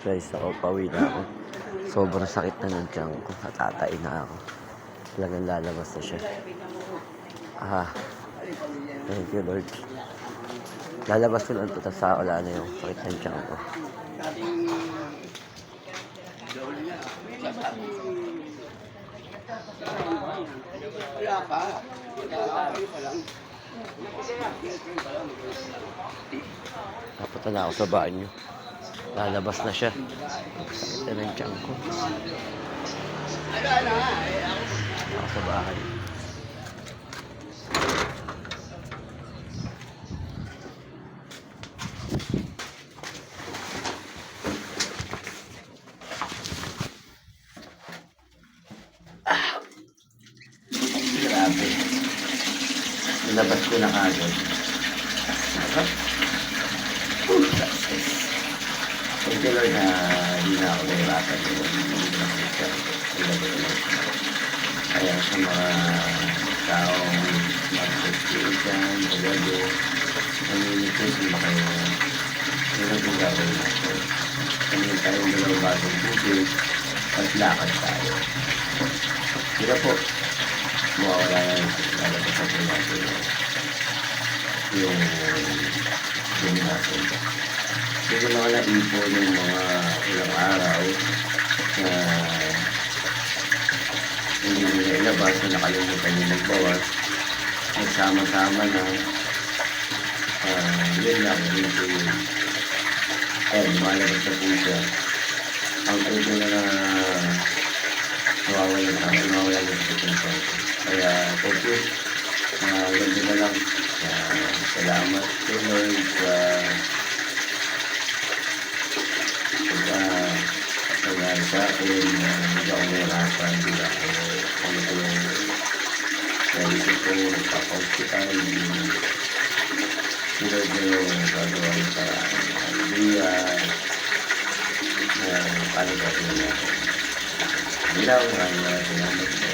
Guys, ako pauwi na ako. Sobrang sakit na ng tiyan ko. Natatay na ako. Talagang lalabas na siya. Thank you Lord. Lalabas ko lang ito, tapos wala na yung sakit ng tiyan ko. Dapat na ako sa banyo. Lalabas na siya. Sakit na ng tiyan ko. Ako sa bahay. Grabe. Nilabas ko na kagad. Thank you Lord na hindi na ako nahirapan doon. Kaya sa mga taong mag-subscribe dyan, magado, nanginipis na kayo. Yun ang gagawin natin. Kanina tayong dalawang bagong bukid at lakad tayo. Sila po, mawawala na lalabas sa po natin yung natin. Hindi mga naipon yung mga ilang araw na hindi nila ilabas na nakalimutan yung magbawas. Nagsama-sama na yun lang, hindi malabas na po siya. Ang tuto na nawawalan na sa pupunta. Kaya focus, ganda na lang. Salamat to Lord sa nangyari sa akin na hindi ako nahirapan, hindi ako ano ko yung naisip ko, nagpapa-hospital, tulad na yung gagawa yung idea na paano gagawin natin. Hindi lang, salamat sa